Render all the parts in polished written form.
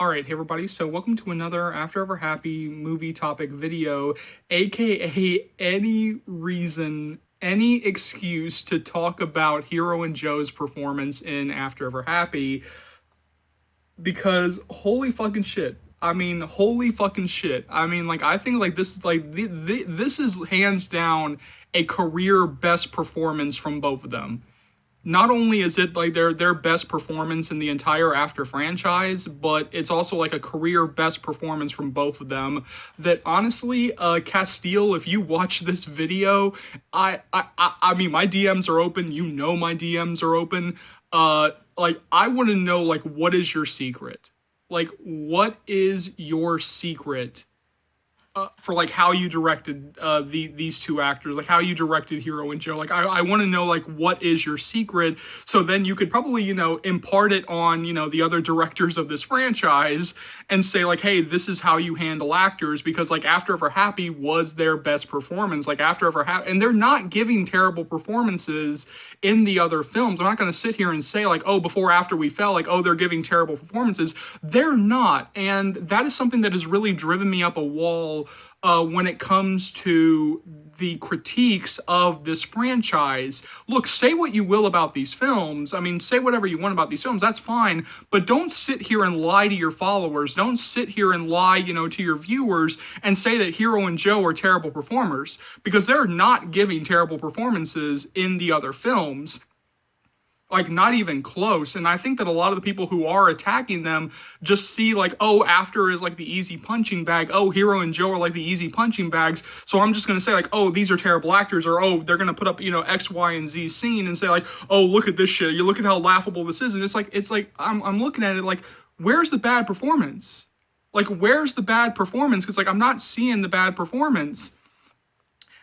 Alright, hey everybody, so welcome to another After Ever Happy movie topic video, aka any reason, any excuse to talk about Hero and Joe's performance in After Ever Happy, because holy fucking shit. I mean, holy fucking shit. I mean, like, I think, like, this is, like, this is hands down a career best performance from both of them. Not only is it like their best performance in the entire After franchise, but it's also like a career best performance from both of them. That honestly, Castile, if you watch this video, I mean my DMs are open. You know my DMs are open. Like I want to know like what is your secret? Like what is your secret for like how you directed these two actors, like how you directed Hero and Joe. Like I want to know like what is your secret, so then you could probably impart it on the other directors of this franchise and say like, hey, this is how you handle actors, because like After Ever Happy was their best performance. Like After Ever Happy, and they're not giving terrible performances in the other films. I'm not going to sit here and say like, oh, before After we fell, like, oh, they're giving terrible performances. They're not, and that is something that has really driven me up a wall when it comes to the critiques of this franchise. Look, say what you will about these films. I mean, say whatever you want about these films. That's fine. But don't sit here and lie to your followers. Don't sit here and lie, to your viewers and say that Hero and Joe are terrible performers, because they're not giving terrible performances in the other films, like not even close. And I think that a lot of the people who are attacking them just see like, oh, After is like the easy punching bag, oh, Hero and Joe are like the easy punching bags, so I'm just going to say like, oh, these are terrible actors, or oh, they're going to put up X, Y, and Z scene and say like, oh, look at this shit, you look at how laughable this is. And it's like I'm looking at it like, where's the bad performance? Like, where's the bad performance? Because like I'm not seeing the bad performance.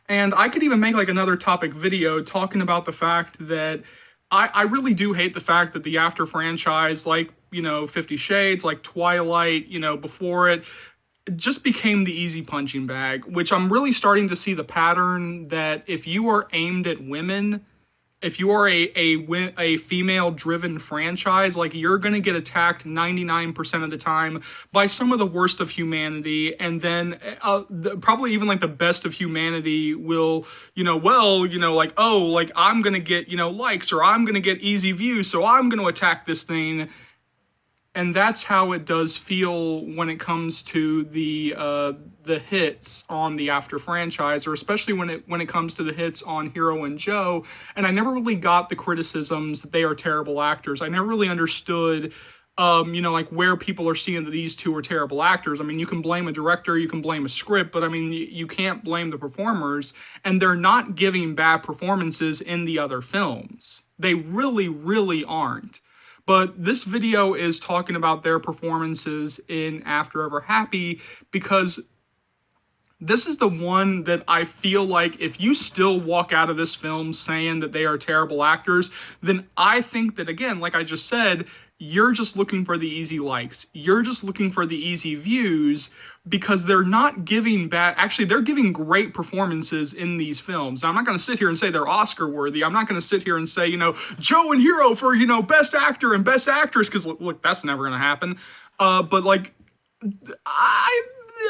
And I could even make like another topic video talking about the fact that I really do hate the fact that the After franchise, like, 50 Shades, like Twilight, before it, just became the easy punching bag, which I'm really starting to see the pattern that if you are aimed at women, if you are a female driven franchise, like you're going to get attacked 99% of the time by some of the worst of humanity, and then probably even like the best of humanity will like, oh, like I'm going to get likes, or I'm going to get easy views, so I'm going to attack this thing. And that's how it does feel when it comes to the hits on the After franchise, or especially when it comes to the hits on Hero and Joe. And I never really got the criticisms that they are terrible actors. I never really understood, like where people are seeing that these two are terrible actors. I mean, you can blame a director, you can blame a script, but I mean, you can't blame the performers. And they're not giving bad performances in the other films. They really, really aren't. But this video is talking about their performances in After Ever Happy, because this is the one that I feel like if you still walk out of this film saying that they are terrible actors, then I think that, again, like I just said, you're just looking for the easy likes. You're just looking for the easy views, because they're not giving bad. Actually, they're giving great performances in these films. Now, I'm not going to sit here and say they're Oscar worthy. I'm not going to sit here and say, Joe and Hero for, best actor and best actress, because look, that's never going to happen. But like,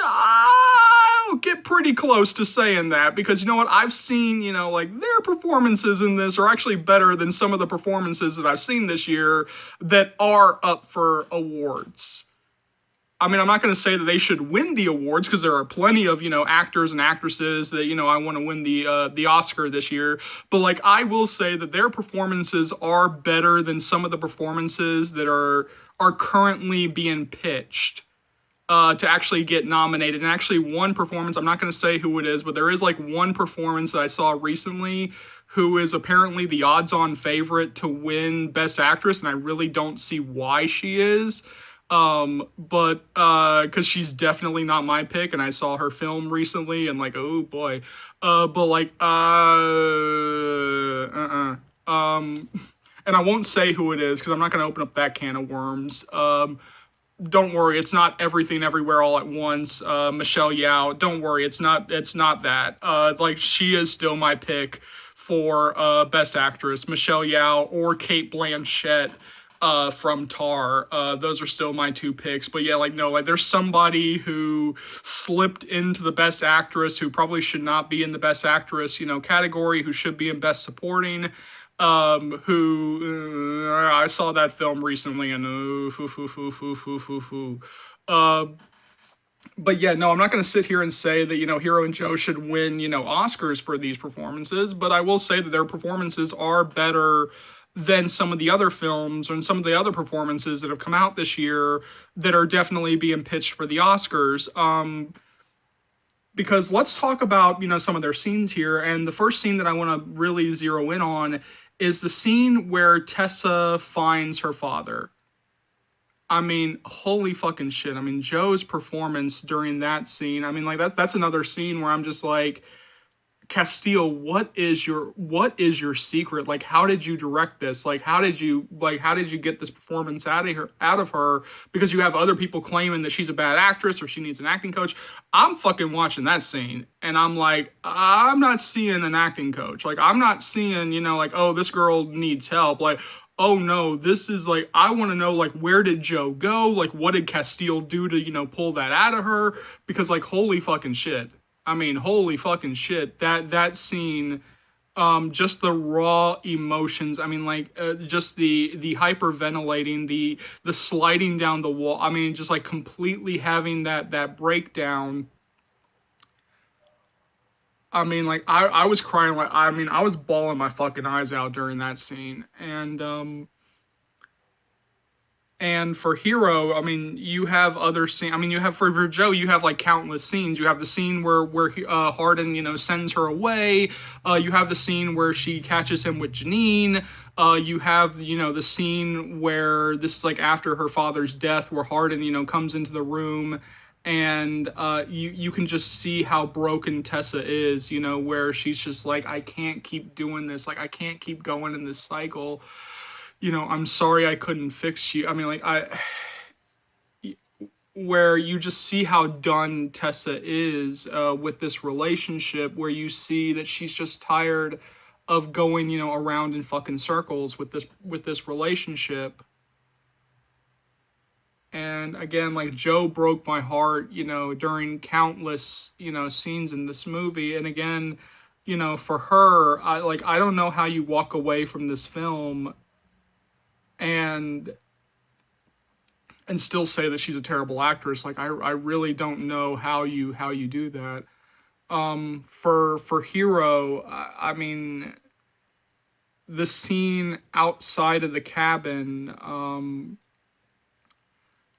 I'll get pretty close to saying that, because you know what, I've seen like their performances in this are actually better than some of the performances that I've seen this year that are up for awards. I mean, I'm not going to say that they should win the awards, because there are plenty of actors and actresses that I want to win the Oscar this year. But like, I will say that their performances are better than some of the performances that are currently being pitched to actually get nominated. And actually, one performance, I'm not going to say who it is, but there is like one performance that I saw recently who is apparently the odds-on favorite to win Best Actress, and I really don't see why she is. But because she's definitely not my pick, and I saw her film recently, and like, oh boy. But like, and I won't say who it is because I'm not going to open up that can of worms. Don't worry, it's not Everything Everywhere All at Once. Michelle Yeoh, don't worry, it's not that. Like, she is still my pick for Best Actress. Michelle Yeoh or Cate Blanchett from Tar. Those are still my two picks. But yeah, like no, like there's somebody who slipped into the best actress who probably should not be in the best actress, category, who should be in best supporting. Who I saw that film recently and uh, but yeah, no, I'm not going to sit here and say that, Hero and Joe should win, Oscars for these performances, but I will say that their performances are better than some of the other films and some of the other performances that have come out this year that are definitely being pitched for the Oscars. Because let's talk about, some of their scenes here. And the first scene that I want to really zero in on is the scene where Tessa finds her father. I mean, holy fucking shit. I mean, Joe's performance during that scene. I mean, like that's another scene where I'm just like, Castile, what is your secret? Like, how did you direct this? Like how did you get this performance out of her? Because you have other people claiming that she's a bad actress or she needs an acting coach. I'm fucking watching that scene and I'm like, I'm not seeing an acting coach. Like I'm not seeing, like, oh, this girl needs help. Like, oh no, this is like, I want to know, like, where did Joe go? Like, what did Castile do to, pull that out of her? Because, like, holy fucking shit. I mean, holy fucking shit. That scene, just the raw emotions. I mean, like, just the hyperventilating, the sliding down the wall. I mean, just like completely having that breakdown. I mean, like, I was crying. Like, I mean, I was bawling my fucking eyes out during that scene. And for Hero, I mean, you have other scenes. I mean, you have for Joe, you have like countless scenes. You have the scene where Hardin, sends her away. You have the scene where she catches him with Janine. You have the scene where this is like after her father's death, where Hardin comes into the room, and you can just see how broken Tessa is. Where she's just like, I can't keep doing this. Like I can't keep going in this cycle. I'm sorry I couldn't fix you. I mean, like, where you just see how done Tessa is with this relationship, where you see that she's just tired of going, around in fucking circles with this relationship. And again, like Joe broke my heart, during countless, scenes in this movie. And again, for her, I don't know how you walk away from this film and still say that she's a terrible actress. Like I really don't know how you do that. For Hero, I mean, the scene outside of the cabin,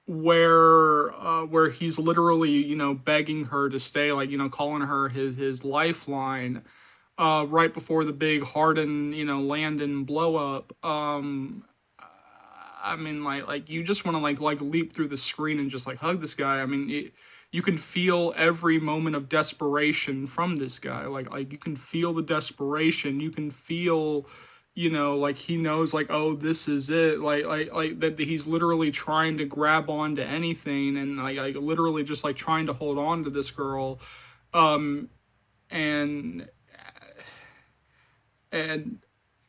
where he's literally begging her to stay, like calling her his lifeline, right before the big Hardin Landon blow up. I mean, like you just want to like leap through the screen and just like hug this guy. I mean, you can feel every moment of desperation from this guy. Like you can feel the desperation. You can feel, like he knows, like, oh, this is it. Like that he's literally trying to grab onto anything and like literally just like trying to hold on to this girl, and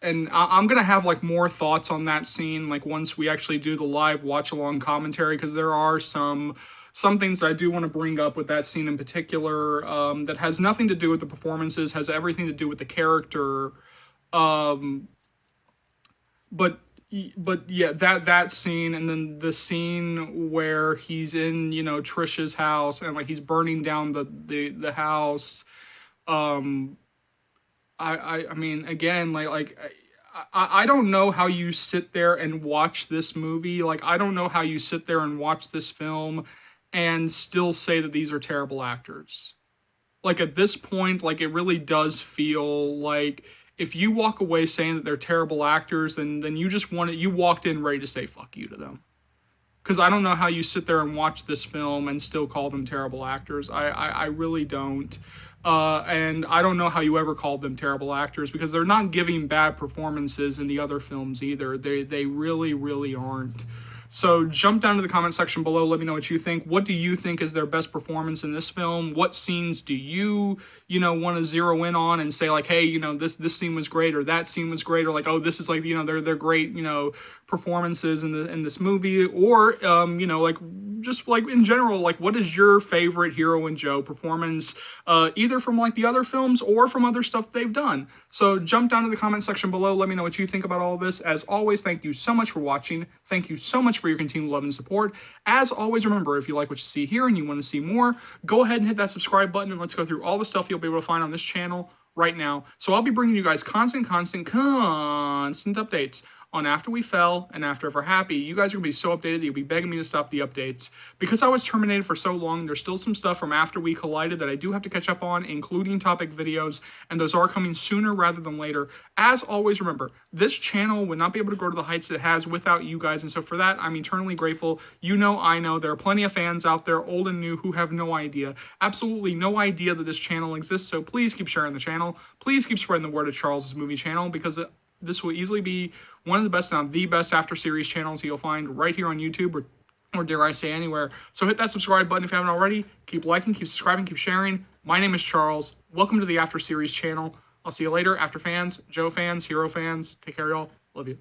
and I'm gonna have like more thoughts on that scene like once we actually do the live watch along commentary, because there are some things that I do want to bring up with that scene in particular, that has nothing to do with the performances, has everything to do with the character. Um, but yeah, that scene, and then the scene where he's in Trisha's house and like he's burning down the house. Um, I mean, again, I don't know how you sit there and watch this movie. Like I don't know how you sit there and watch this film and still say that these are terrible actors. Like at this point, like it really does feel like if you walk away saying that they're terrible actors, then you walked in ready to say fuck you to them. Because I don't know how you sit there and watch this film and still call them terrible actors. I really don't. And I don't know how you ever called them terrible actors, because they're not giving bad performances in the other films either. They really, really aren't. So jump down to the comment section below. Let me know what you think. What do you think is their best performance in this film? What scenes do you want to zero in on and say like, hey, this scene was great, or that scene was great, or like, oh, this is like, their great, performances in this movie, or you know, like just like in general, like what is your favorite Hero and Joe performance, either from like the other films or from other stuff they've done. So jump down to the comment section below, let me know what you think about all of this. As always, thank you so much for watching. Thank you so much for your continued love and support. As always, remember, if you like what you see here and you want to see more, go ahead and hit that subscribe button, and let's go through all the stuff you'll be able to find on this channel right now. So I'll be bringing you guys constant updates on After We Fell and After Ever Happy. You guys are going to be so updated that you'll be begging me to stop the updates. Because I was terminated for so long, there's still some stuff from After We Collided that I do have to catch up on, including topic videos, and those are coming sooner rather than later. As always, remember, this channel would not be able to grow to the heights it has without you guys, and so for that, I'm eternally grateful. You know, I know, there are plenty of fans out there, old and new, who have no idea, absolutely no idea that this channel exists, so please keep sharing the channel. Please keep spreading the word of Charles's movie channel, because this will easily be one of the best, now the best after series channels you'll find right here on YouTube, or dare I say anywhere. So hit that subscribe button if you haven't already. Keep liking, keep subscribing, keep sharing. My name is Charles. Welcome to the After Series channel. I'll see you later, After fans, Joe fans, Hero fans. Take care, y'all. Love you.